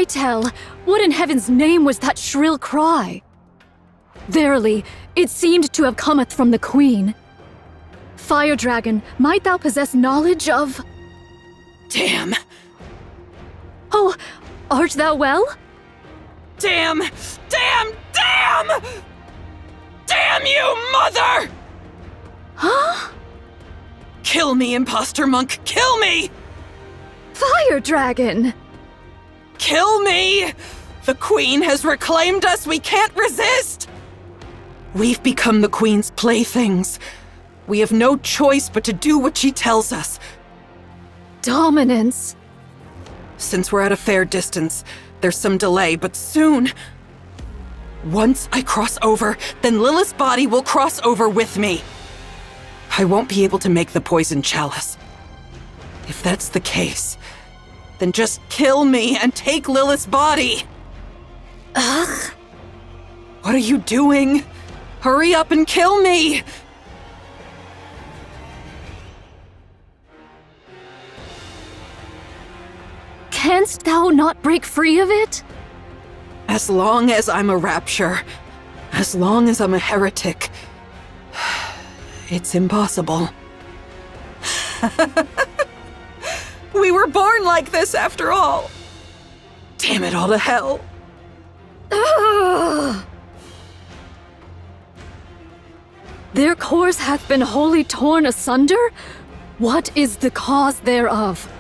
tell, what in heaven's name was that shrill cry? Verily, it seemed to have cometh from the Queen. Fire Dragon, might thou possess knowledge of... Damn! Oh, art thou well? Damn! Damn! Damn! Damn you, mother! Huh? Kill me, imposter monk! Kill me! Fire Dragon! Kill me! The Queen has reclaimed us, we can't resist! We've become the Queen's playthings. We have no choice but to do what she tells us. Dominance. Since we're at a fair distance, there's some delay, but soon... Once I cross over, then Lilith's body will cross over with me. I won't be able to make the poison chalice. If that's the case, then just kill me and take Lilith's body. Ugh. What are you doing? Hurry up and kill me! Canst thou not break free of it? As long as I'm a rapture, as long as I'm a heretic, it's impossible. We were born like this after all. Damn it all to hell. Ugh. Their course hath been wholly torn asunder? What is the cause thereof?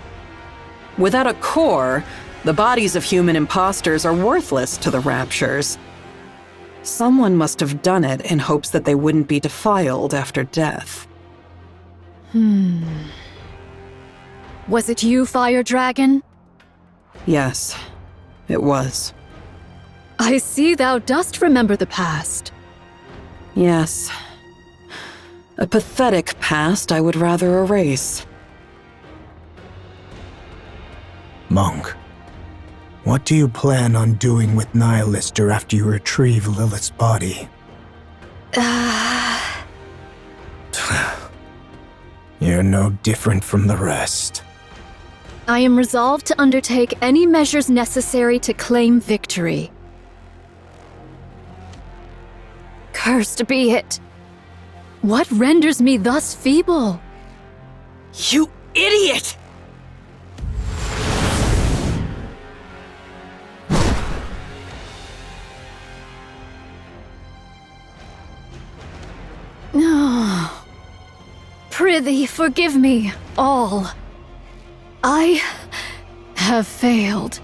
Without a core, the bodies of human imposters are worthless to the raptures. Someone must have done it in hopes that they wouldn't be defiled after death. Was it you, Fire Dragon? Yes, it was. I see thou dost remember the past. Yes. A pathetic past I would rather erase. Monk, what do you plan on doing with Nihilister after you retrieve Lilith's body? You're no different from the rest. I am resolved to undertake any measures necessary to claim victory. Cursed be it! What renders me thus feeble? You idiot! Prithee, forgive me, all. I have failed.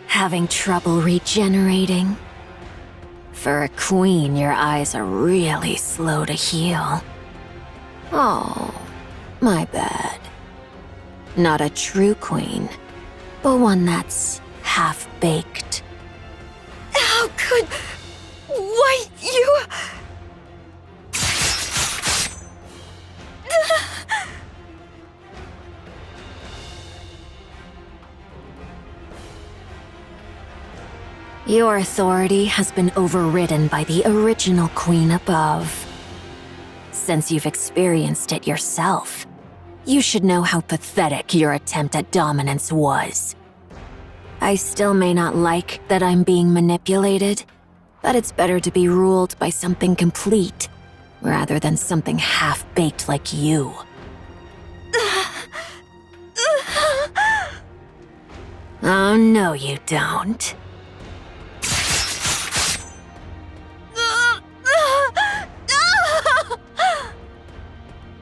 Having trouble regenerating? For a queen, your eyes are really slow to heal. Oh, my bad. Not a true queen, but one that's half-baked. How could... Why, you... Your authority has been overridden by the original queen above. Since you've experienced it yourself, you should know how pathetic your attempt at dominance was. I still may not like that I'm being manipulated, but it's better to be ruled by something complete, rather than something half-baked like you. Oh, no you don't.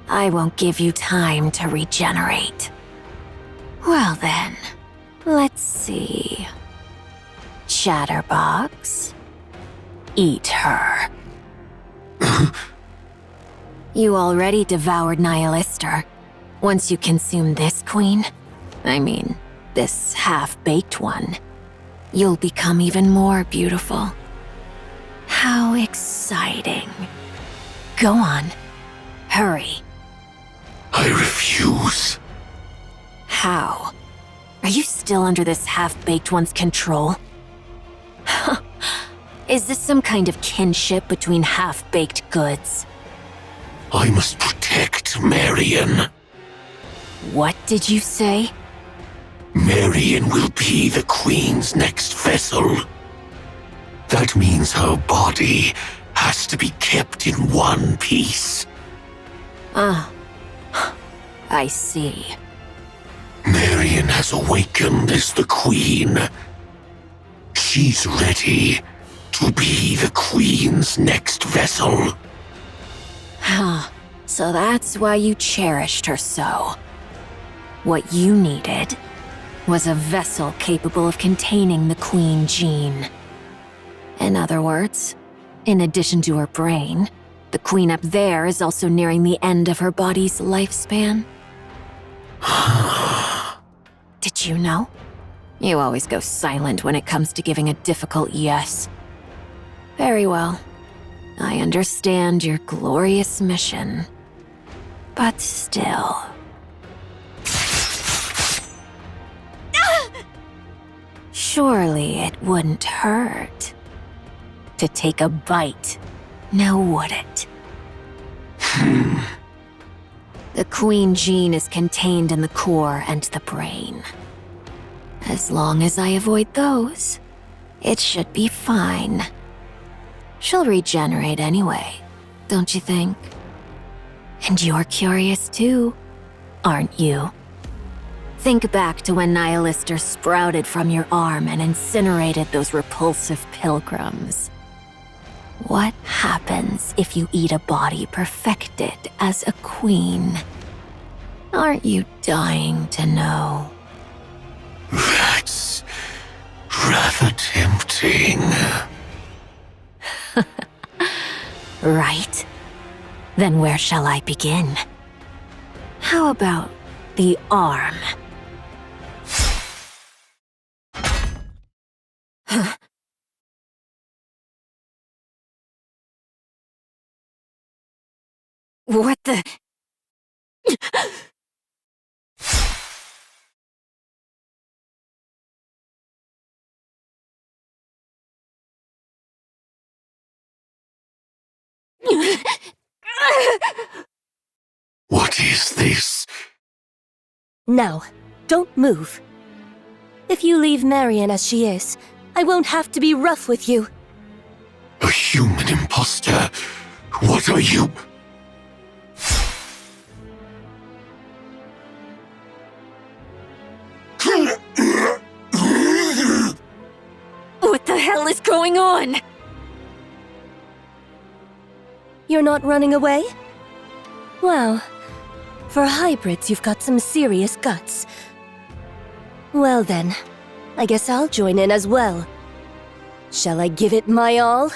I won't give you time to regenerate. Well then, let's see. Chatterbox, eat her. You already devoured Nihilister. Once you consume this queen, I mean, this half-baked one, you'll become even more beautiful. How exciting. Go on, hurry. I refuse. How? Are you still under this half-baked one's control? Is this some kind of kinship between half-baked goods? I must protect Marion. What did you say? Marion will be the Queen's next vessel. That means her body has to be kept in one piece. Ah, I see. Marion has awakened as the Queen. She's ready to be the Queen's next vessel. So that's why you cherished her so. What you needed was a vessel capable of containing the Queen gene. In other words, in addition to her brain, the Queen up there is also nearing the end of her body's lifespan. Did you know? You always go silent when it comes to giving a difficult yes. Very well. I understand your glorious mission. But still... Surely it wouldn't hurt to take a bite, now would it? The Queen gene is contained in the core and the brain. As long as I avoid those, it should be fine. She'll regenerate anyway, don't you think? And you're curious too, aren't you? Think back to when Nihilister sprouted from your arm and incinerated those repulsive pilgrims. What happens if you eat a body perfected as a queen? Aren't you dying to know? That's rather tempting. Right. Then where shall I begin? How about the arm? What the... What is this? Now, don't move. If you leave Marion as she is, I won't have to be rough with you. A human imposter? What are you? What the hell is going on? You're not running away? Wow. For hybrids, you've got some serious guts. Well then, I guess I'll join in as well. Shall I give it my all?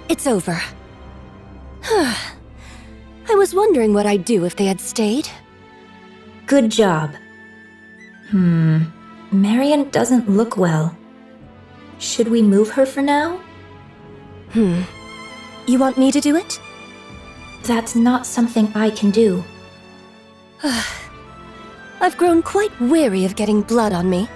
It's over. I was wondering what I'd do if they had stayed. Good job. Marion doesn't look well. Should we move her for now? You want me to do it? That's not something I can do. I've grown quite weary of getting blood on me.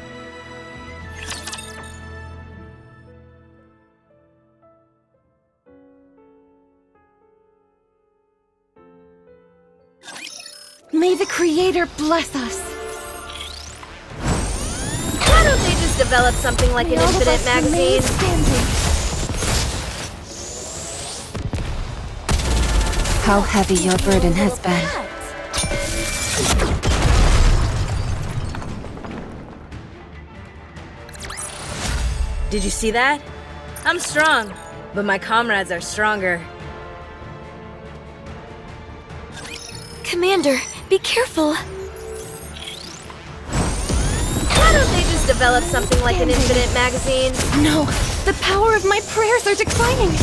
May the Creator bless us. Why don't they just develop something like an infinite magazine? How heavy your burden has been. Did you see that? I'm strong, but my comrades are stronger. Commander, be careful. Why don't they just develop something like an infinite magazine? No, the power of my prayers are declining.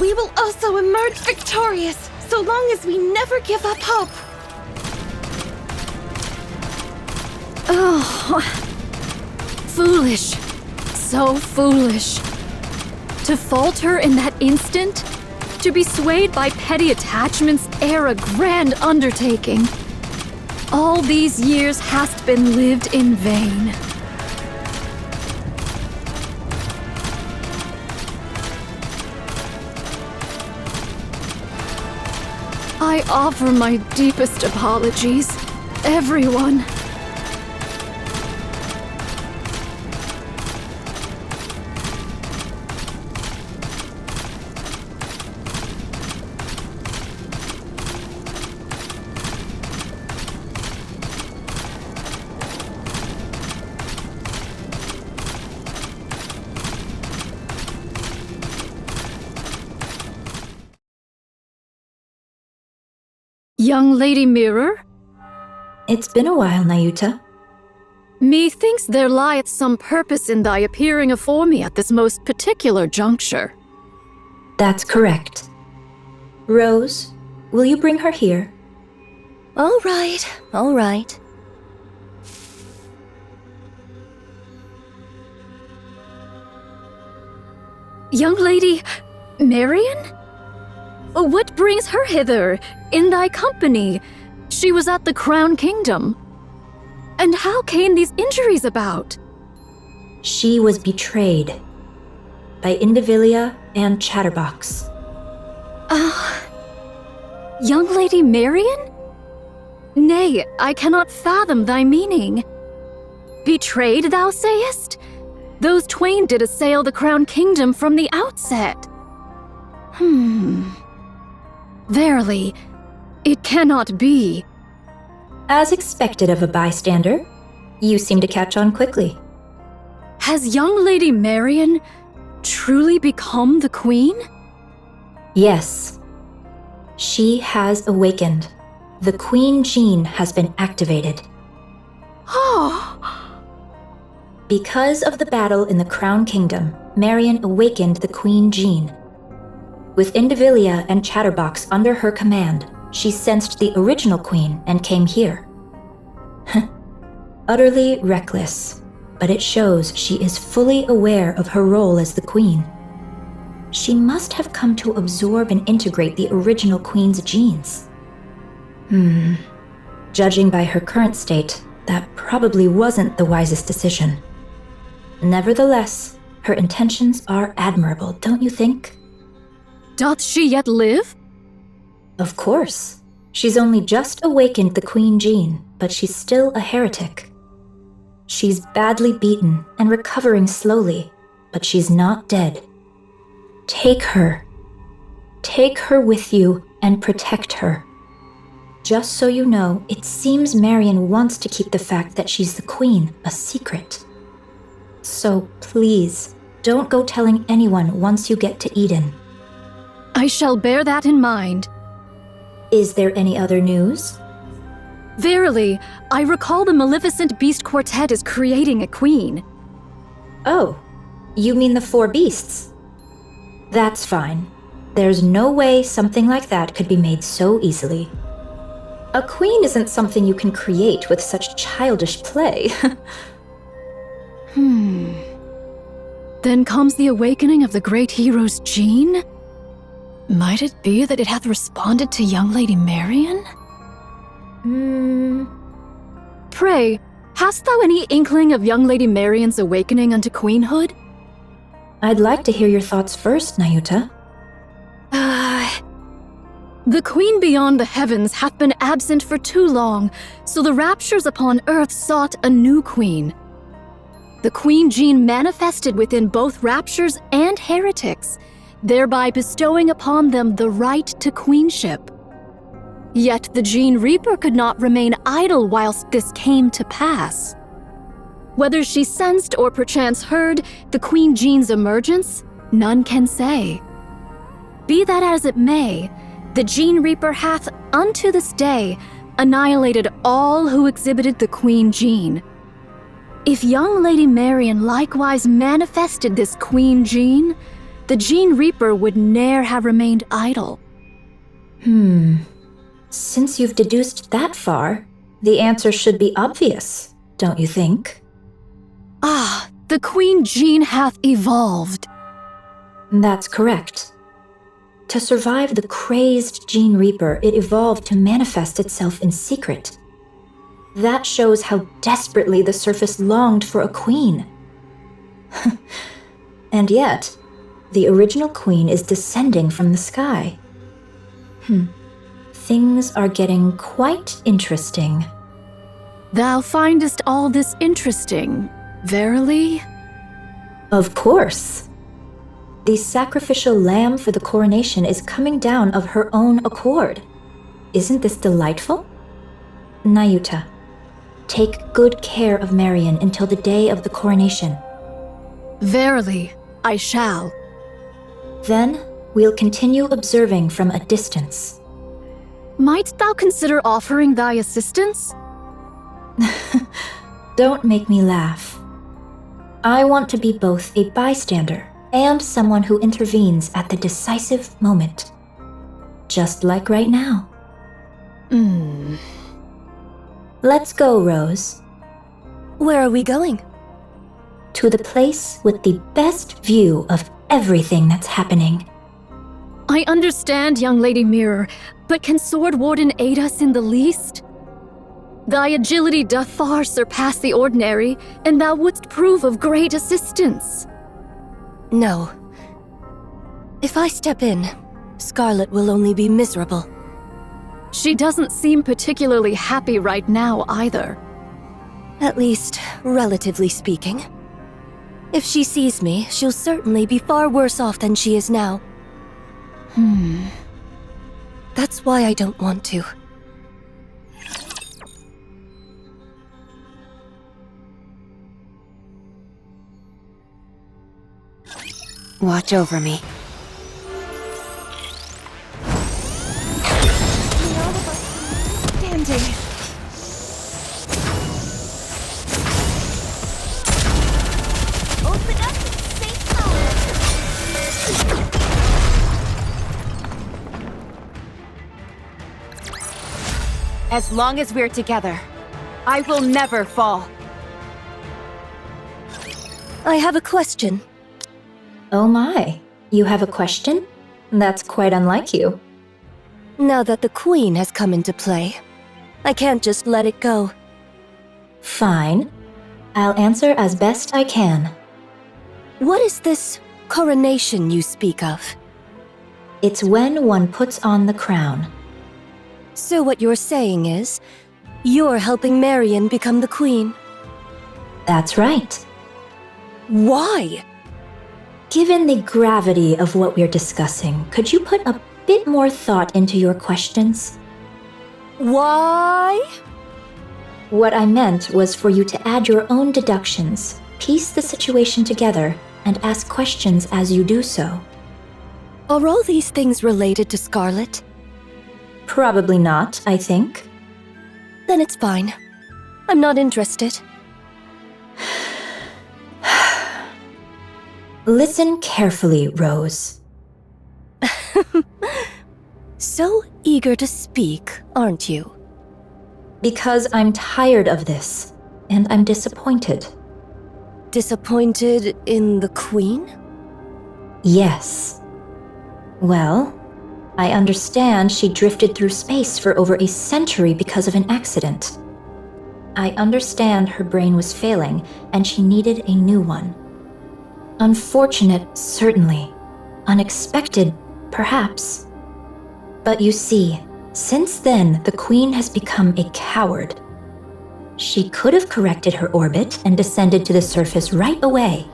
We will also emerge victorious, so long as we never give up hope. Oh, foolish. So foolish. To falter in that instant? To be swayed by petty attachments ere a grand undertaking. All these years hast been lived in vain. I offer my deepest apologies, everyone. Young Lady Mirror? It's been a while, Nayuta. Methinks there lieth some purpose in thy appearing afore me at this most particular juncture. That's correct. Rose, will you bring her here? All right, all right. Young Lady Marion? What brings her hither, in thy company? She was at the Crown Kingdom. And how came these injuries about? She was betrayed by Indivilia and Chatterbox. Young Lady Marion? Nay, I cannot fathom thy meaning. Betrayed, thou sayest? Those twain did assail the Crown Kingdom from the outset. Verily, it cannot be. As expected of a bystander, you seem to catch on quickly. Has young Lady Marion truly become the Queen? Yes. She has awakened. The Queen gene has been activated. Because of the battle in the Crown Kingdom, Marion awakened the Queen gene. With Indivilia and Chatterbox under her command, she sensed the original Queen and came here. Utterly reckless, but it shows she is fully aware of her role as the Queen. She must have come to absorb and integrate the original Queen's genes. Judging by her current state, that probably wasn't the wisest decision. Nevertheless, her intentions are admirable, don't you think? Doth she yet live? Of course. She's only just awakened the Queen gene, but she's still a heretic. She's badly beaten and recovering slowly, but she's not dead. Take her. Take her with you and protect her. Just so you know, it seems Marion wants to keep the fact that she's the Queen a secret. So please, don't go telling anyone once you get to Eden. I shall bear that in mind. Is there any other news? Verily, I recall the Maleficent Beast Quartet is creating a queen. Oh, you mean the 4 beasts? That's fine. There's no way something like that could be made so easily. A queen isn't something you can create with such childish play. Then comes the awakening of the great hero's gene? Might it be that it hath responded to young Lady Marion? Pray, hast thou any inkling of young Lady Marion's awakening unto queenhood? I'd like to hear your thoughts first, Nayuta. The queen beyond the heavens hath been absent for too long, so the raptures upon earth sought a new queen. The queen gene manifested within both raptures and heretics, thereby bestowing upon them the right to queenship. Yet the Gene Reaper could not remain idle whilst this came to pass. Whether she sensed or perchance heard the Queen Gene's emergence, none can say. Be that as it may, the Gene Reaper hath, unto this day, annihilated all who exhibited the Queen Gene. If young Lady Marion likewise manifested this Queen Gene, the Gene Reaper would ne'er have remained idle. Since you've deduced that far, the answer should be obvious. don't you think? Ah, the Queen Jean hath evolved. That's correct. To survive the crazed Gene Reaper, it evolved to manifest itself in secret. That shows how desperately the surface longed for a queen. And yet, the original queen is descending from the sky. Things are getting quite interesting. Thou findest all this interesting, verily? Of course. The sacrificial lamb for the coronation is coming down of her own accord. Isn't this delightful? Nayuta, take good care of Marion until the day of the coronation. Verily, I shall. Then we'll continue observing from a distance. Might thou consider offering thy assistance? Don't make me laugh. I want to be both a bystander and someone who intervenes at the decisive moment. Just like right now. Let's go, Rose. Where are we going? To the place with the best view of everything that's happening. I understand, young Lady Mirror, but can Sword Warden aid us in the least? Thy agility doth far surpass the ordinary, and thou wouldst prove of great assistance. No. If I step in, Scarlet will only be miserable. She doesn't seem particularly happy right now either. At least, relatively speaking. If she sees me, she'll certainly be far worse off than she is now. That's why I don't want to. Watch over me. Standing. Open up and safe power! As long as we're together, I will never fall. I have a question. Oh my, you have a question? That's quite unlike you. Now that the Queen has come into play, I can't just let it go. Fine. I'll answer as best I can. What is this coronation you speak of? It's when one puts on the crown. So what you're saying is, you're helping Marion become the Queen. That's right. Why? Given the gravity of what we're discussing, could you put a bit more thought into your questions? Why? What I meant was for you to add your own deductions, piece the situation together, and ask questions as you do so. Are all these things related to Scarlet? Probably not, I think. Then it's fine. I'm not interested. Listen carefully, Rose. So eager to speak, aren't you? Because I'm tired of this, and I'm disappointed. Disappointed in the Queen? Yes. Well, I understand she drifted through space for over a century because of an accident. I understand her brain was failing, and she needed a new one. Unfortunate, certainly. Unexpected, perhaps. But you see, since then, the Queen has become a coward. She could have corrected her orbit and descended to the surface right away.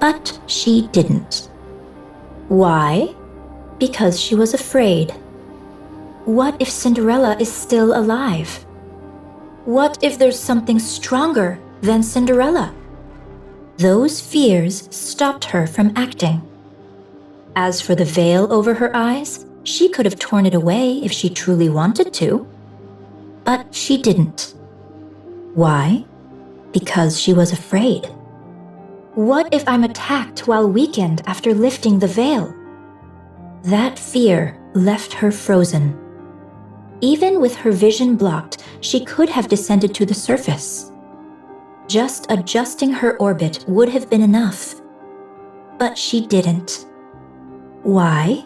But she didn't. Why? Because she was afraid. What if Cinderella is still alive? What if there's something stronger than Cinderella? Those fears stopped her from acting. As for the veil over her eyes, she could have torn it away if she truly wanted to. But she didn't. Why? Because she was afraid. What if I'm attacked while weakened after lifting the veil? That fear left her frozen. Even with her vision blocked, she could have descended to the surface. Just adjusting her orbit would have been enough. But she didn't. Why?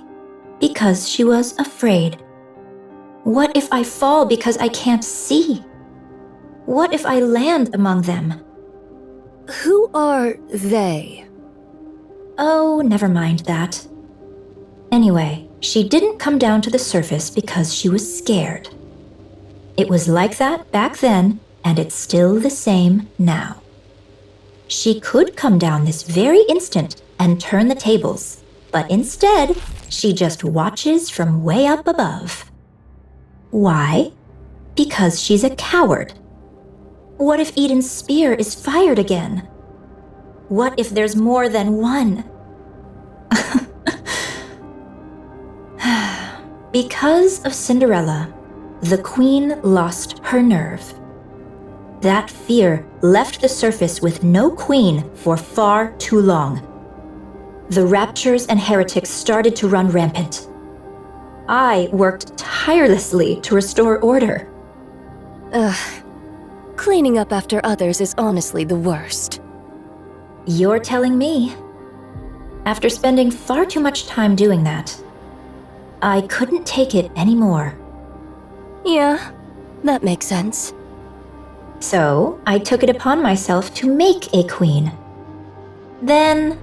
Because she was afraid. What if I fall because I can't see? What if I land among them? Who are they? Oh, never mind that. Anyway, she didn't come down to the surface because she was scared. It was like that back then, and it's still the same now. She could come down this very instant and turn the tables, but instead, she just watches from way up above. Why? Because she's a coward. What if Eden's spear is fired again? What if there's more than one? Because of Cinderella, the queen lost her nerve. That fear left the surface with no queen for far too long. The raptures and heretics started to run rampant. I worked tirelessly to restore order. Cleaning up after others is honestly the worst. You're telling me. After spending far too much time doing that, I couldn't take it anymore. Yeah, that makes sense. So I took it upon myself to make a queen. Then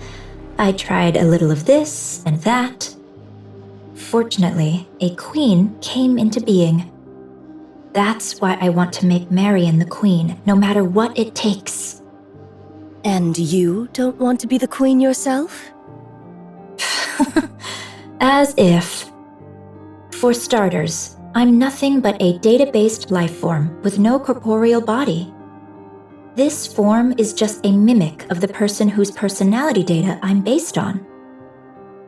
I tried a little of this and that. Fortunately, a queen came into being. That's why I want to make Marion the queen, no matter what it takes. And you don't want to be the queen yourself? As if. For starters, I'm nothing but a data-based life form with no corporeal body. This form is just a mimic of the person whose personality data I'm based on.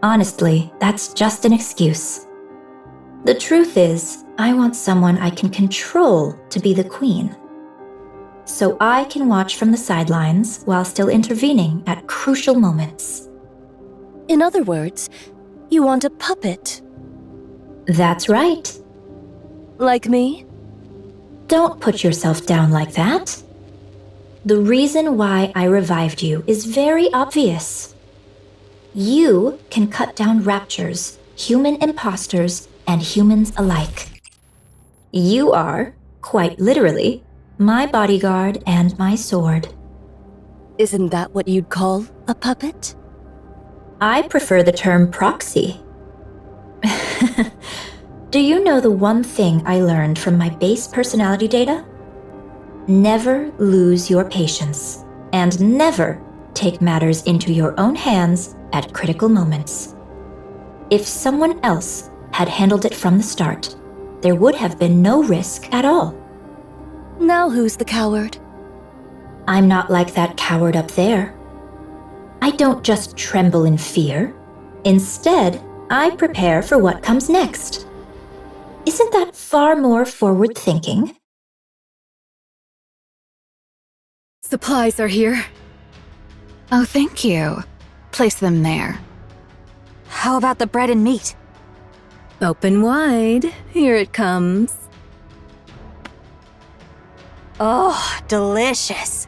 Honestly, that's just an excuse. The truth is, I want someone I can control to be the queen. So I can watch from the sidelines while still intervening at crucial moments. In other words, you want a puppet. That's right. Like me? Don't put yourself down like that. The reason why I revived you is very obvious. You can cut down raptures, human imposters, and humans alike. You are, quite literally, my bodyguard and my sword. Isn't that what you'd call a puppet? I prefer the term proxy. Do you know the one thing I learned from my base personality data? Never lose your patience, and never take matters into your own hands at critical moments. If someone else had handled it from the start, there would have been no risk at all. Now who's the coward? I'm not like that coward up there. I don't just tremble in fear. Instead, I prepare for what comes next. Isn't that far more forward-thinking? Supplies are here. Oh, thank you. Place them there. How about the bread and meat? Open wide. Here it comes. Oh, delicious.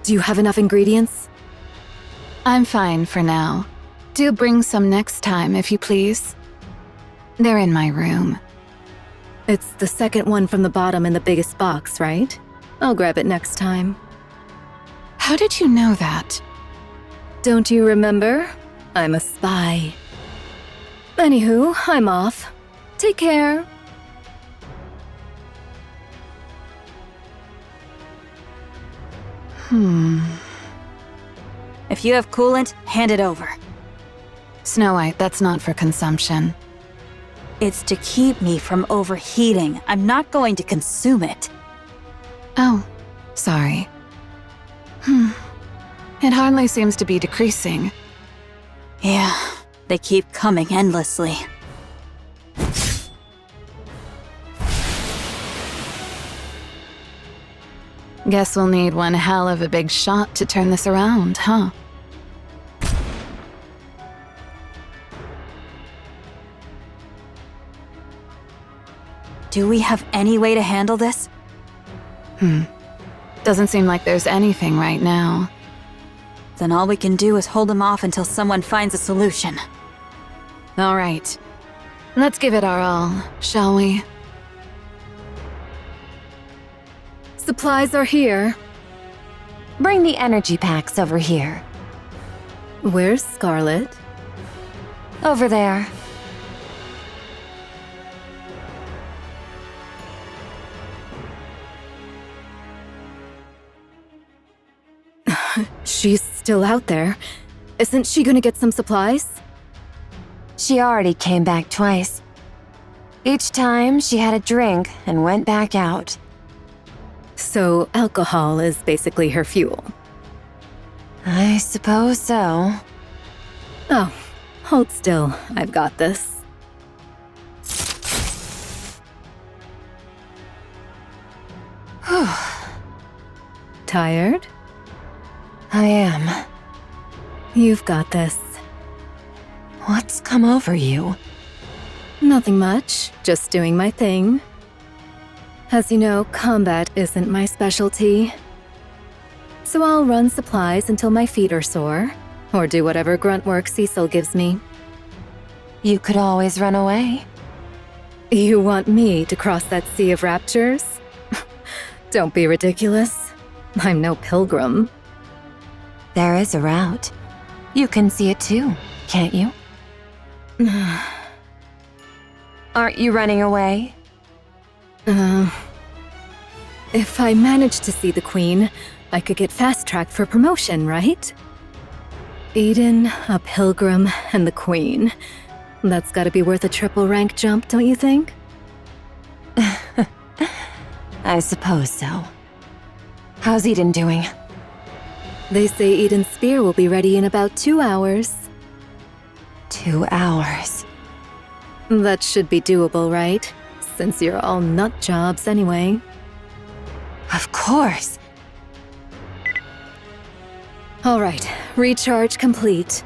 Do you have enough ingredients? I'm fine for now. Do bring some next time, if you please. They're in my room. It's the second one from the bottom in the biggest box, right? I'll grab it next time. How did you know that? Don't you remember? I'm a spy. Anywho, I'm off. Take care. If you have coolant, hand it over. Snow White, that's not for consumption. It's to keep me from overheating. I'm not going to consume it. Oh, sorry. It hardly seems to be decreasing. Yeah, they keep coming endlessly. Guess we'll need one hell of a big shot to turn this around, huh? Do we have any way to handle this? Doesn't seem like there's anything right now. Then all we can do is hold them off until someone finds a solution. All right. Let's give it our all, shall we? Supplies are here. Bring the energy packs over here. Where's Scarlet? Over there. She's still out there. Isn't she gonna get some supplies? She already came back twice. Each time, she had a drink and went back out. So alcohol is basically her fuel. I suppose so. Oh, hold still. I've got this. Tired? I am. You've got this. What's come over you? Nothing much, just doing my thing. As you know, combat isn't my specialty. So I'll run supplies until my feet are sore, or do whatever grunt work Cecil gives me. You could always run away. You want me to cross that sea of raptures? Don't be ridiculous. I'm no pilgrim. There is a route. You can see it too, can't you? Aren't you running away? If I managed to see the Queen, I could get fast-tracked for promotion, right? Eden, a pilgrim, and the Queen. That's gotta be worth a triple rank jump, don't you think? I suppose so. How's Eden doing? They say Eden's spear will be ready in about 2 hours. 2 hours. That should be doable, right? Since you're all nut jobs anyway. Of course. All right, recharge complete.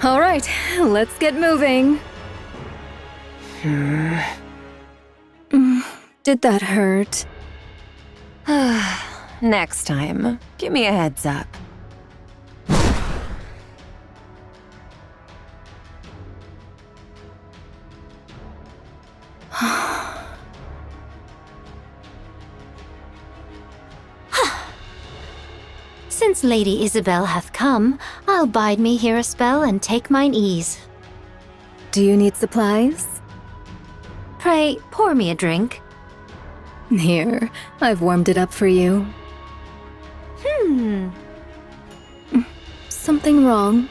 All right, let's get moving. Did that hurt? Next time, give me a heads up. Since Lady Isabel hath come, I'll bide me here a spell and take mine ease. Do you need supplies? Pray, pour me a drink. Here, I've warmed it up for you. Something wrong?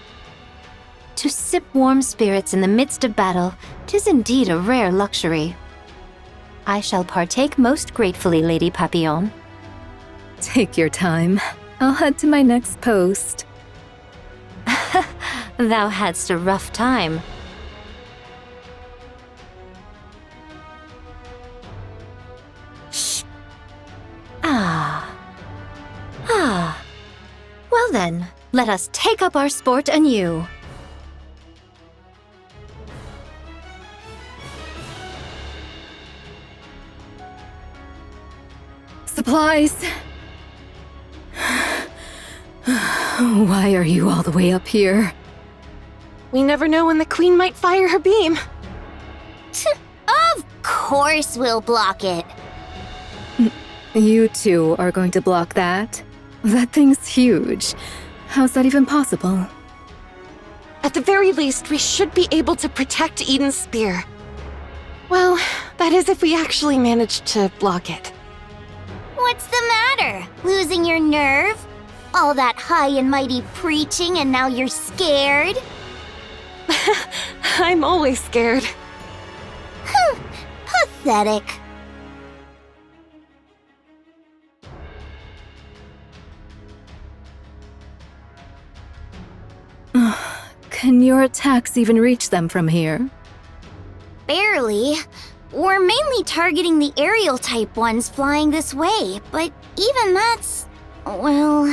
To sip warm spirits in the midst of battle, 'tis indeed a rare luxury. I shall partake most gratefully, Lady Papillon. Take your time. I'll head to my next post. Thou hadst a rough time. Shh. Well then, let us take up our sport anew. Supplies! Why are you all the way up here? We never know when the Queen might fire her beam. Of course we'll block it. You two are going to block that? That thing's huge. How's that even possible? At the very least, we should be able to protect Eden's spear. Well, that is if we actually manage to block it. What's the matter? Losing your nerve? All that high and mighty preaching and now you're scared? I'm always scared. Pathetic. Can your attacks even reach them from here? Barely. We're mainly targeting the aerial type ones flying this way, but even that's... well...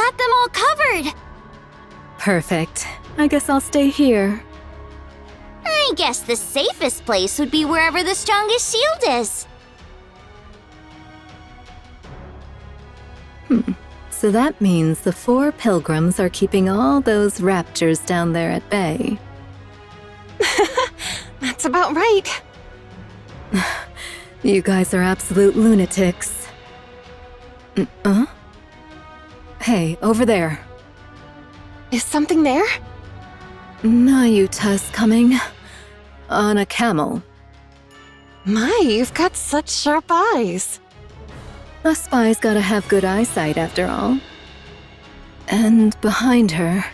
got them all covered. Perfect. I guess I'll stay here. I guess the safest place would be wherever the strongest shield is. So that means the 4 pilgrims are keeping all those raptures down there at bay. That's about right. You guys are absolute lunatics. Hey, over there. Is something there? Nayuta's coming. On a camel. My, you've got such sharp eyes. A spy's gotta have good eyesight after all. And behind her...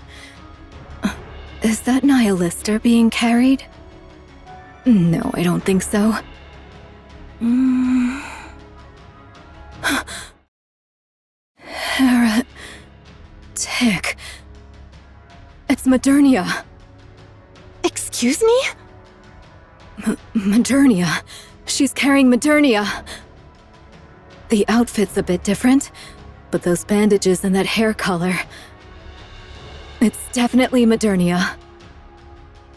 Is that Nihilister being carried? No, I don't think so. Heretic. It's Modernia. Excuse me? Modernia. She's carrying Modernia. The outfit's a bit different, but those bandages and that hair color... It's definitely Modernia.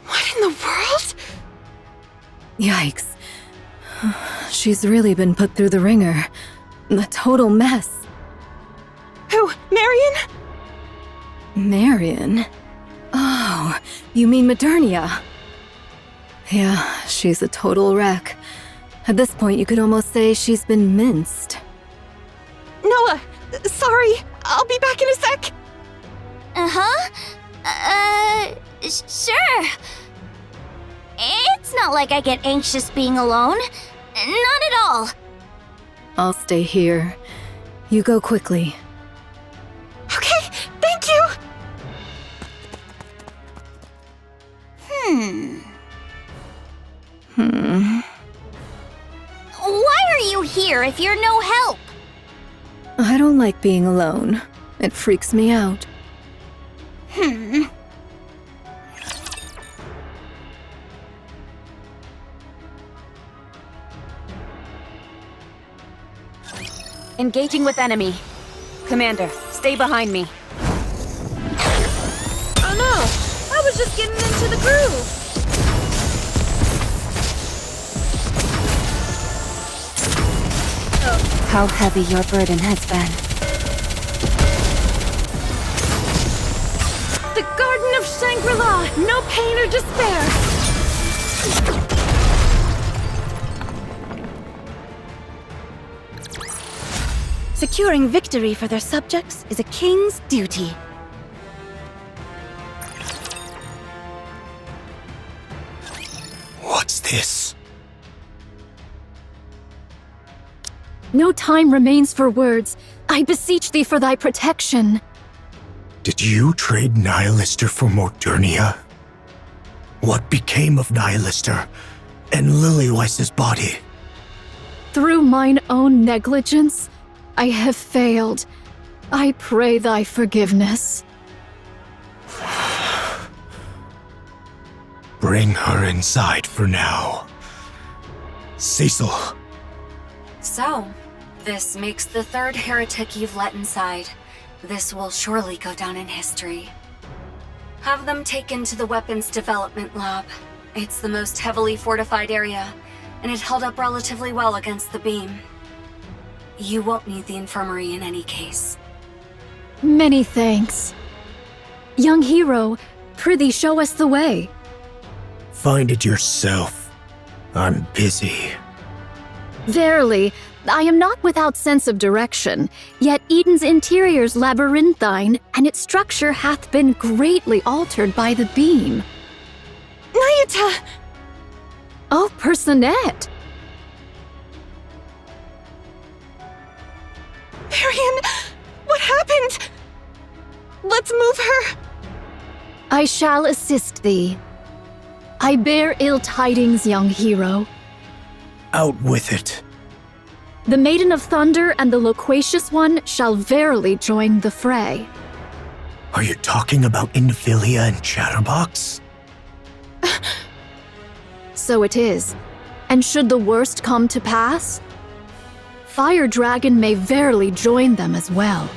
What in the world? Yikes. She's really been put through the ringer. A total mess. Who? Marion? Marion? Oh, you mean Modernia? Yeah, she's a total wreck. At this point, you could almost say she's been minced. Noah, sorry. I'll be back in a sec. Sure. It's not like I get anxious being alone. Not at all. I'll stay here. You go quickly. Okay, thank you. Why are you here if you're no help? I don't like being alone. It freaks me out. Engaging with enemy. Commander, stay behind me. Oh no! I was just getting into the groove! How heavy your burden has been. The Garden of Shangri-La! No pain or despair! Securing victory for their subjects is a king's duty. What's this? No time remains for words. I beseech thee for thy protection. Did you trade Nihilister for Modernia? What became of Nihilister and Lilyweiss's body? Through mine own negligence, I have failed. I pray thy forgiveness. Bring her inside for now. Cecil. So, this makes the 3rd heretic you've let inside. This will surely go down in history. Have them taken to the weapons development lab. It's the most heavily fortified area, and it held up relatively well against the beam. You won't need the infirmary in any case. Many thanks. Young hero, prithee show us the way. Find it yourself. I'm busy. Verily, I am not without sense of direction, yet Eden's interior's labyrinthine, and its structure hath been greatly altered by the beam. Nayuta! Oh, Personette! Marion, what happened? Let's move her. I shall assist thee. I bear ill tidings, young hero. Out with it. The Maiden of Thunder and the Loquacious One shall verily join the fray. Are you talking about Infilia and Chatterbox? So it is. And should the worst come to pass, Fire Dragon may verily join them as well.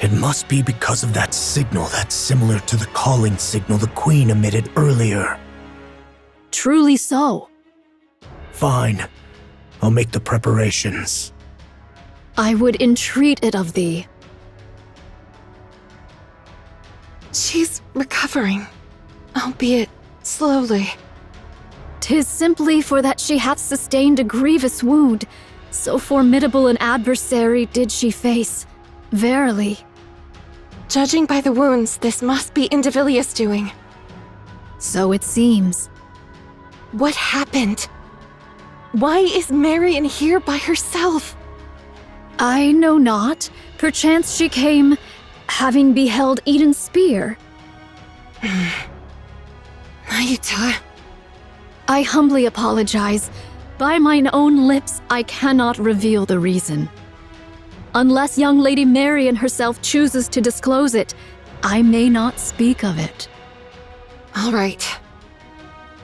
It must be because of that signal that's similar to the calling signal the Queen emitted earlier. Truly so. Fine. I'll make the preparations. I would entreat it of thee. She's recovering, albeit slowly. 'Tis simply for that she hath sustained a grievous wound. So formidable an adversary did she face. Verily. Judging by the wounds, this must be Indivilius' doing. So it seems. What happened? Why is Marion here by herself? I know not. Perchance she came, having beheld Eden's spear. Naita. I humbly apologize. By mine own lips, I cannot reveal the reason. Unless young Lady Marion herself chooses to disclose it, I may not speak of it. All right.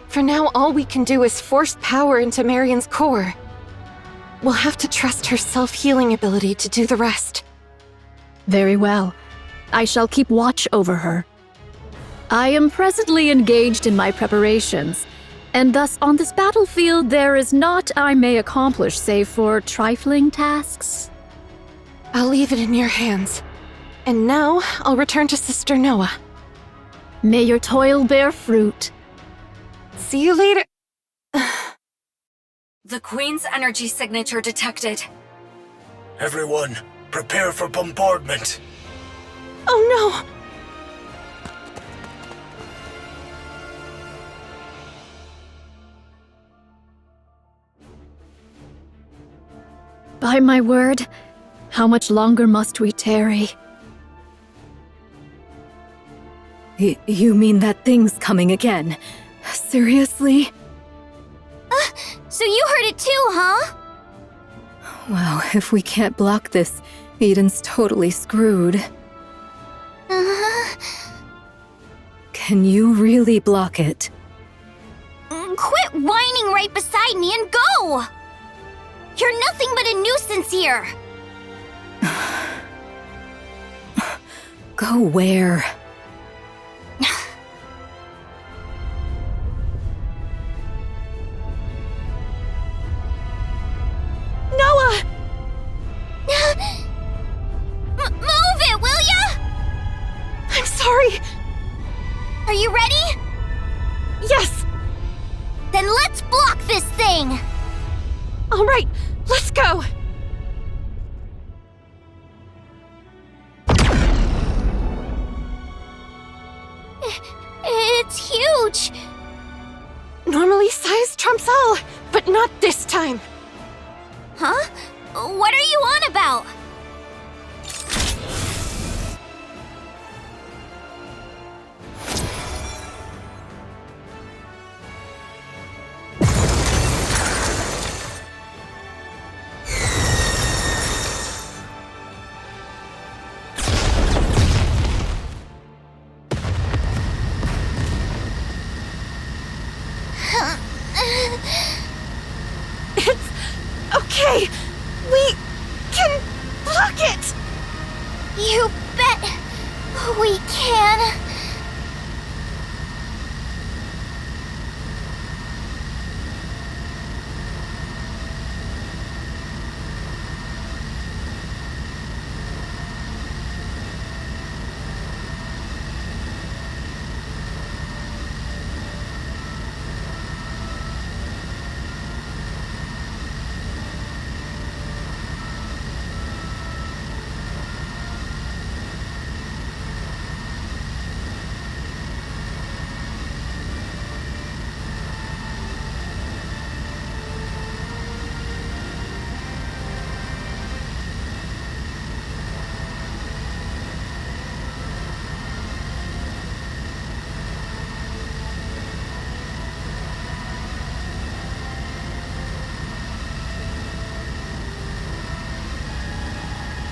For now, all we can do is force power into Marion's core. We'll have to trust her self-healing ability to do the rest. Very well. I shall keep watch over her. I am presently engaged in my preparations, and thus on this battlefield there is naught I may accomplish save for trifling tasks. I'll leave it in your hands. And now, I'll return to Sister Noah. May your toil bear fruit. See you later. The Queen's energy signature detected. Everyone, prepare for bombardment. Oh no! By my word, how much longer must we tarry? You mean that thing's coming again? Seriously? So you heard it too, huh? Wow, if we can't block this, Eden's totally screwed. Can you really block it? Quit whining right beside me and go! You're nothing but a nuisance here! Go where? Noah! Move it, will ya? I'm sorry. Are you ready? Yes! Then let's block this thing! All right, let's go! It's huge! Normally size trumps all, but not this time. Huh? What are you on about? It's okay. We can block it. You bet we can.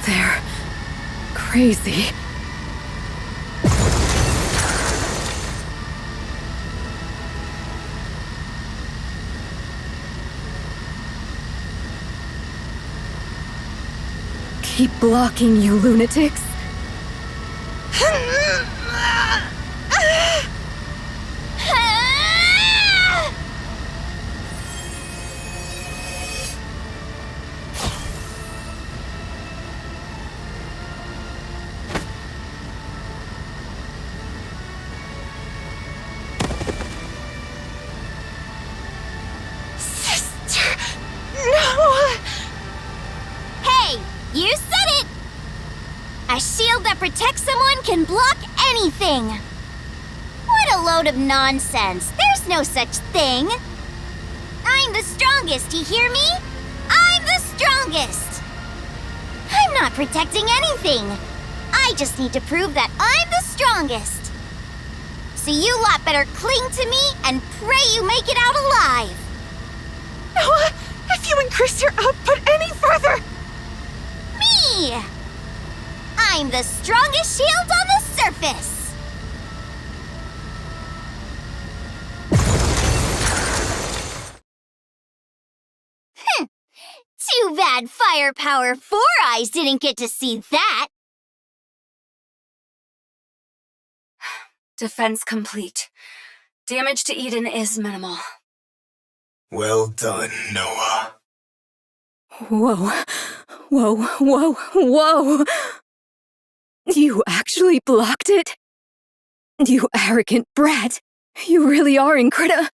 They're crazy. Keep blocking, you lunatics. Hey, you said it! A shield that protects someone can block anything! What a load of nonsense! There's no such thing! I'm the strongest, you hear me? I'm the strongest! I'm not protecting anything! I just need to prove that I'm the strongest! So you lot better cling to me and pray you make it out alive! Noah, if you increase your output any further... Me! I'm the strongest shield on the surface! Too bad Firepower 4 Eyes didn't get to see that! Defense complete. Damage to Eden is minimal. Well done, Noah. Whoa. Whoa, whoa, whoa! You actually blocked it? You arrogant brat! You really are incredible.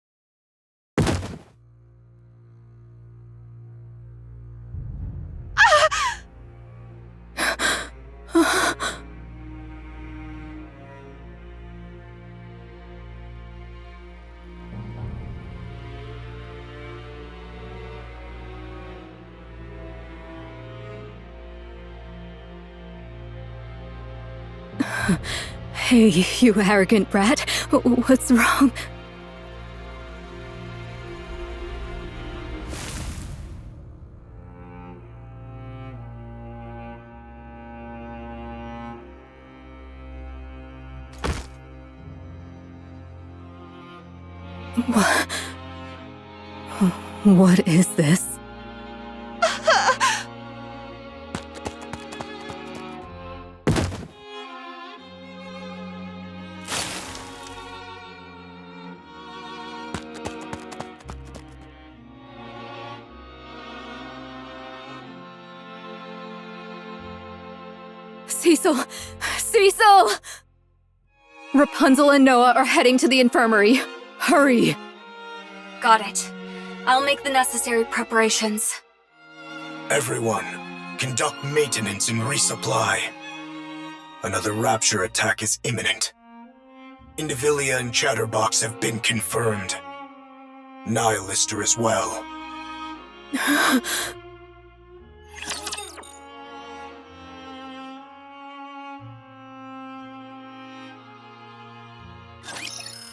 Hey, you arrogant brat. What's wrong? What is this? Cecil! Cecil! Rapunzel and Noah are heading to the infirmary. Hurry! Got it. I'll make the necessary preparations. Everyone, conduct maintenance and resupply. Another Rapture attack is imminent. Indivilia and Chatterbox have been confirmed. Nihilister as well.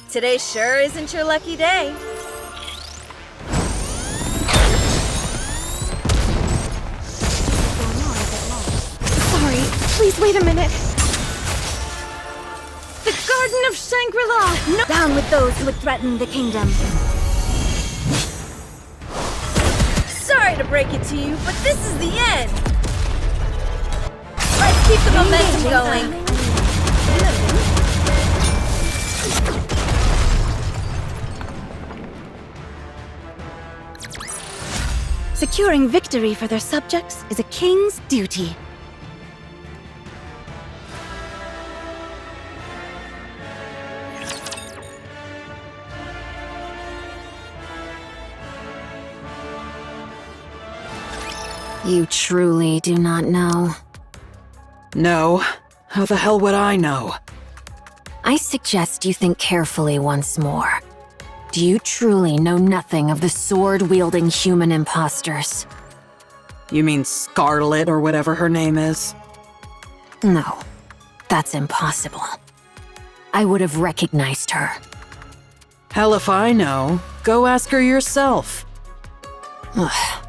Today sure isn't your lucky day. Sorry, please wait a minute. The Garden of Shangri-La! No! Down with those who would threaten the kingdom. Sorry to break it to you, but this is the end! Let's keep the momentum going! Securing victory for their subjects is a king's duty. You truly do not know. No. How the hell would I know? I suggest you think carefully once more. Do you truly know nothing of the sword-wielding human imposters? You mean Scarlet or whatever her name is? No, that's impossible. I would have recognized her. Hell if I know. Go ask her yourself. Ugh.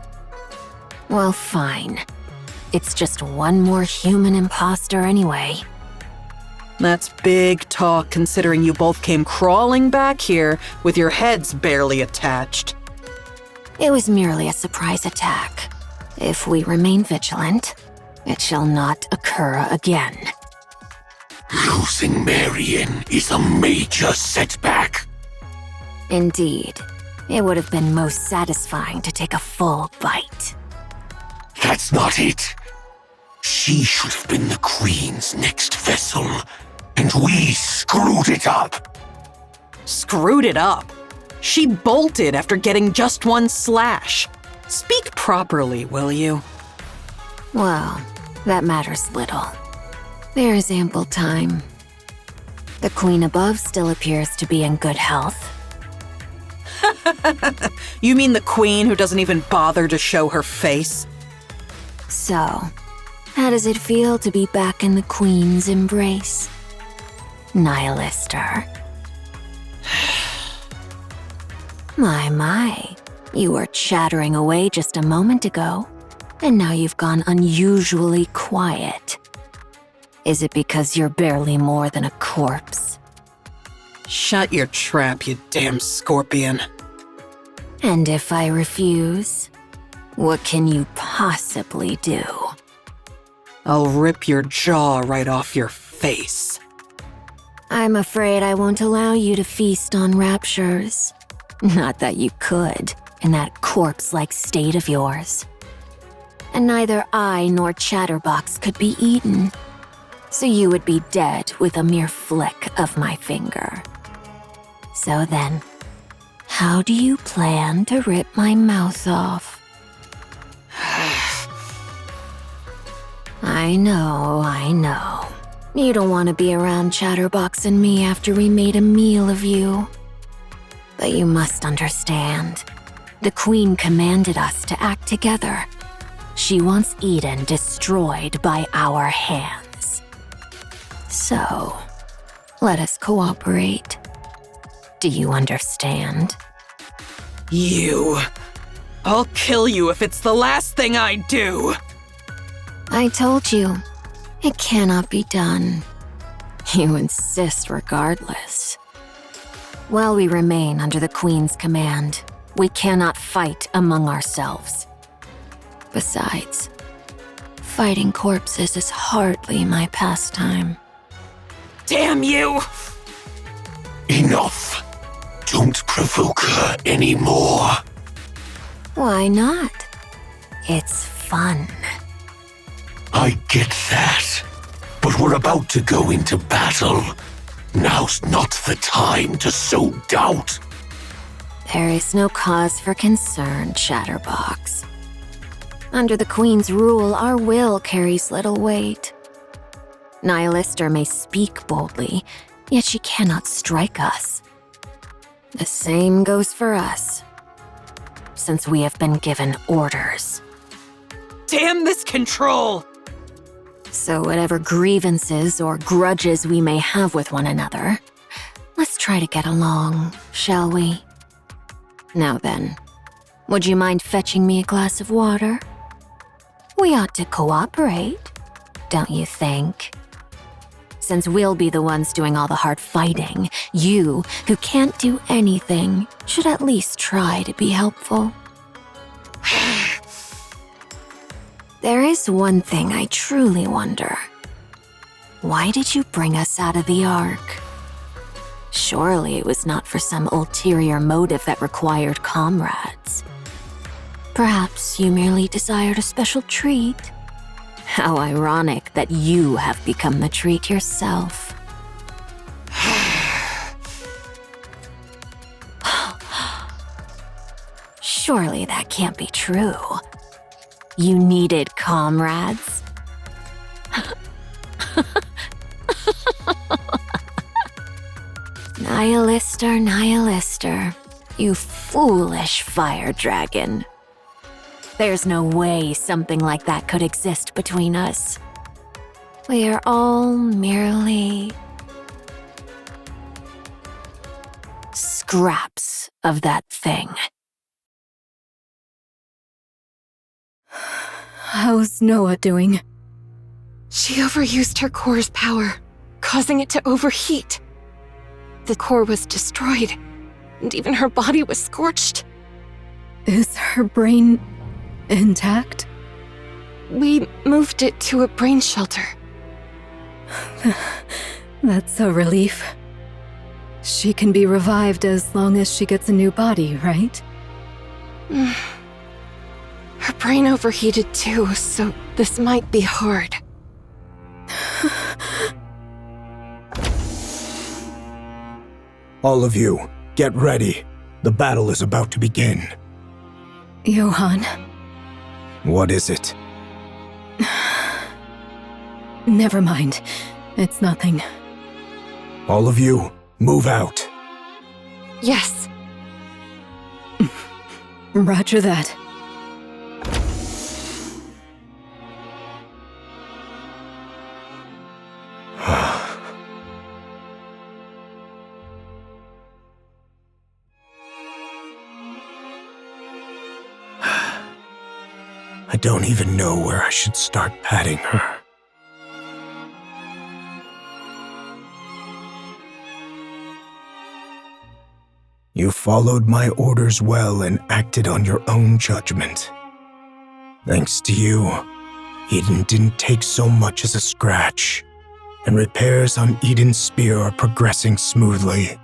Well, fine. It's just one more human imposter anyway. That's big talk considering you both came crawling back here with your heads barely attached. It was merely a surprise attack. If we remain vigilant, it shall not occur again. Losing Marion is a major setback. Indeed. It would have been most satisfying to take a full bite. That's not it. She should have been the Queen's next vessel, and we screwed it up. Screwed it up? She bolted after getting just one slash. Speak properly, will you? Well, that matters little. There is ample time. The Queen above still appears to be in good health. You mean the Queen who doesn't even bother to show her face? So, how does it feel to be back in the Queen's embrace? Nihilister. My, you were chattering away just a moment ago, and now you've gone unusually quiet. Is it because you're barely more than a corpse? Shut your trap, you damn scorpion. And if I refuse, what can you possibly do? I'll rip your jaw right off your face. I'm afraid I won't allow you to feast on raptures. Not that you could, in that corpse-like state of yours. And neither I nor Chatterbox could be eaten, so you would be dead with a mere flick of my finger. So then, how do you plan to rip my mouth off? I know. You don't want to be around Chatterbox and me after we made a meal of you. But you must understand, the Queen commanded us to act together. She wants Eden destroyed by our hands. So, let us cooperate. Do you understand? You. I'll kill you if it's the last thing I do. I told you, it cannot be done. You insist regardless. While we remain under the Queen's command, we cannot fight among ourselves. Besides, fighting corpses is hardly my pastime. Damn you! Enough. Don't provoke her anymore. Why not? It's fun. I get that. But we're about to go into battle. Now's not the time to sow doubt. There is no cause for concern, Chatterbox. Under the Queen's rule, our will carries little weight. Nihilister may speak boldly, yet she cannot strike us. The same goes for us, since we have been given orders. Damn this control! So whatever grievances or grudges we may have with one another, let's try to get along, shall we? Now then, would you mind fetching me a glass of water? We ought to cooperate, don't you think? Since we'll be the ones doing all the hard fighting, you, who can't do anything, should at least try to be helpful. There is one thing I truly wonder. Why did you bring us out of the Ark? Surely it was not for some ulterior motive that required comrades. Perhaps you merely desired a special treat. How ironic that you have become the treat yourself. Surely that can't be true. You needed comrades. Nihilister, you foolish fire dragon. There's no way something like that could exist between us. We are all merely scraps of that thing. How's Noah doing? She overused her core's power, causing it to overheat. The core was destroyed, and even her body was scorched. Is her brain intact? We moved it to a brain shelter. That's a relief. She can be revived as long as she gets a new body, right? Her brain overheated too, so this might be hard. All of you, get ready. The battle is about to begin. Johann. What is it? Never mind. It's nothing. All of you, move out. Yes. Roger that. I don't even know where I should start patting her. You followed my orders well and acted on your own judgment. Thanks to you, Eden didn't take so much as a scratch, and repairs on Eden's spear are progressing smoothly.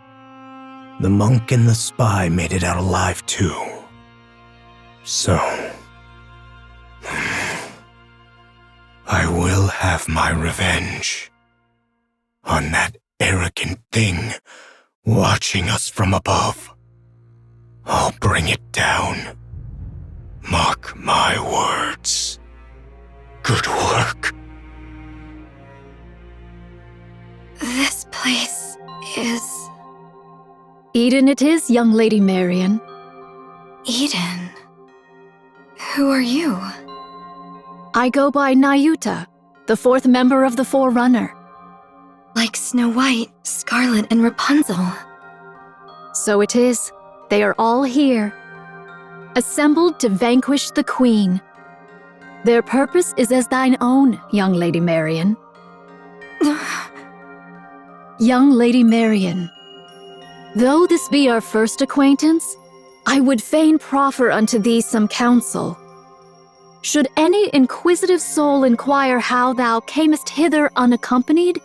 The monk and the spy made it out alive too. So, I will have my revenge on that arrogant thing watching us from above. I'll bring it down. Mark my words. Good work. This place is... Eden it is, young Lady Marion. Eden? Who are you? I go by Nayuta, the fourth member of the Forerunner. Like Snow White, Scarlet, and Rapunzel. So it is. They are all here, assembled to vanquish the Queen. Their purpose is as thine own, young Lady Marion. Young Lady Marion, though this be our first acquaintance, I would fain proffer unto thee some counsel. Should any inquisitive soul inquire how thou camest hither unaccompanied,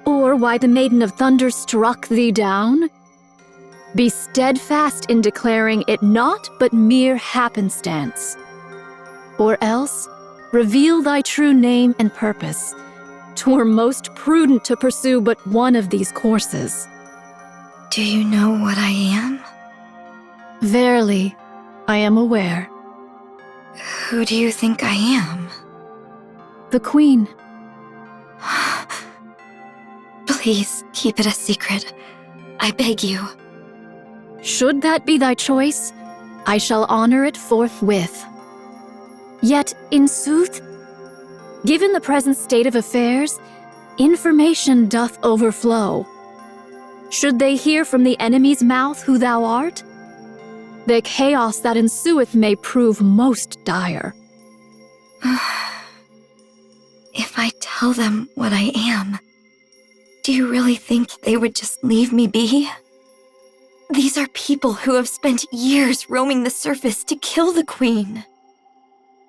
or why the Maiden of Thunder struck thee down, be steadfast in declaring it naught but mere happenstance. Or else, reveal thy true name and purpose. 'Twere most prudent to pursue but one of these courses. Do you know what I am? Verily, I am aware. Who do you think I am? The Queen. Please keep it a secret. I beg you. Should that be thy choice, I shall honor it forthwith. Yet, in sooth, given the present state of affairs, information doth overflow. Should they hear from the enemy's mouth who thou art, the chaos that ensueth may prove most dire. If I tell them what I am, do you really think they would just leave me be? These are people who have spent years roaming the surface to kill the Queen.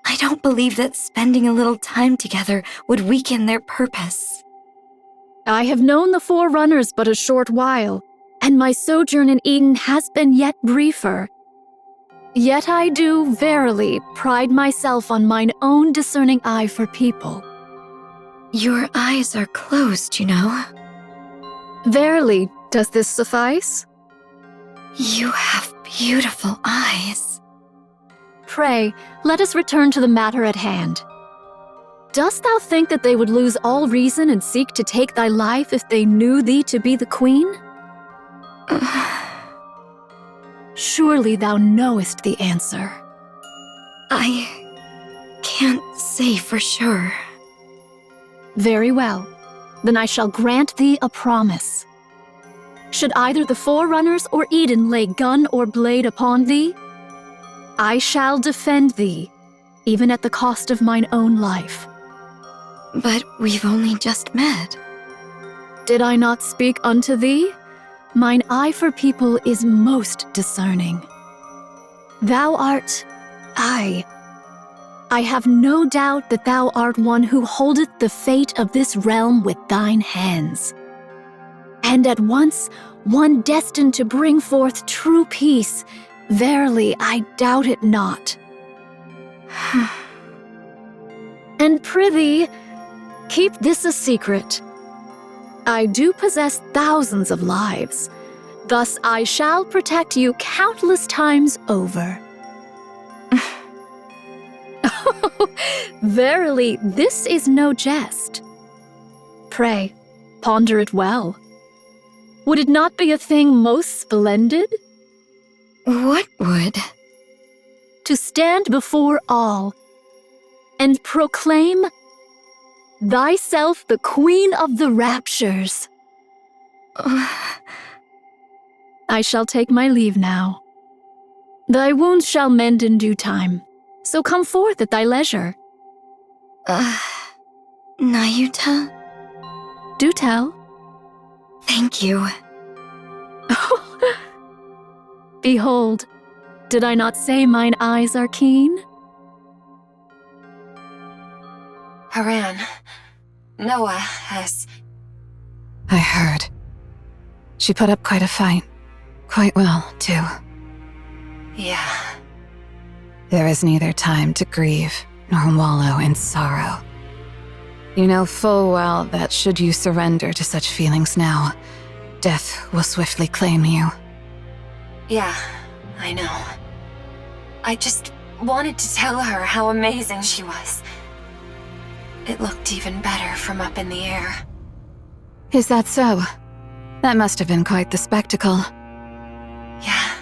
I don't believe that spending a little time together would weaken their purpose. I have known the Forerunners but a short while, and my sojourn in Eden has been yet briefer. Yet I do, verily, pride myself on mine own discerning eye for people. Your eyes are closed, you know. Verily, does this suffice? You have beautiful eyes. Pray, let us return to the matter at hand. Dost thou think that they would lose all reason and seek to take thy life if they knew thee to be the Queen? Surely thou knowest the answer. I can't say for sure. Very well. Then I shall grant thee a promise. Should either the Forerunners or Eden lay gun or blade upon thee, I shall defend thee, even at the cost of mine own life. But we've only just met. Did I not speak unto thee? Mine eye for people is most discerning. Thou art I have no doubt that thou art one who holdeth the fate of this realm with thine hands. and at once one destined to bring forth true peace. Verily, I doubt it not. And prithee, keep this a secret. I do possess thousands of lives, thus I shall protect you countless times over. Verily, this is no jest. Pray, ponder it well. Would it not be a thing most splendid? What would? To stand before all and proclaim thyself the Queen of the Raptures. I shall take my leave now. Thy wounds shall mend in due time, so come forth at thy leisure. Nayuta? Do tell. Thank you. Behold, did I not say mine eyes are keen? Haran, Noah has... I heard. She put up quite a fight. Quite well, too. Yeah. There is neither time to grieve nor wallow in sorrow. You know full well that should you surrender to such feelings now, death will swiftly claim you. Yeah, I know. I just wanted to tell her how amazing she was. It looked even better from up in the air. Is that so? That must have been quite the spectacle. Yeah,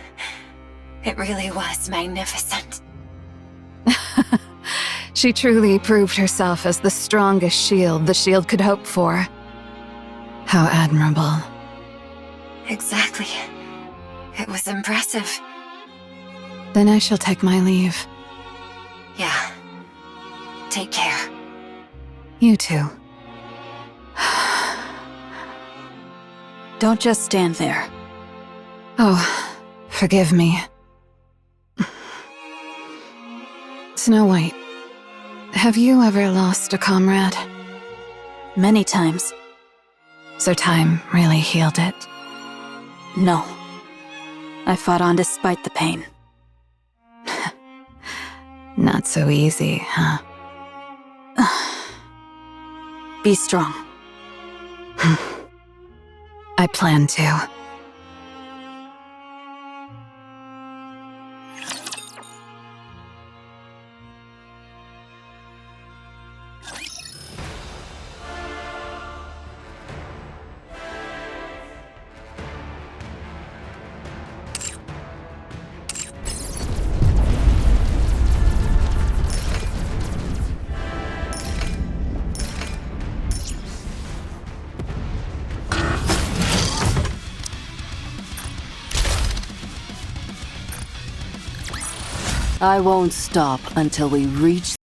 it really was magnificent. She truly proved herself as the strongest shield the shield could hope for. How admirable. Exactly. It was impressive. Then I shall take my leave. Yeah. Take care. You too. Don't just stand there. Oh, forgive me. Snow White, have you ever lost a comrade? Many times. So time really healed it? No. I fought on despite the pain. Not so easy, huh? Be strong. I plan to. I won't stop until we reach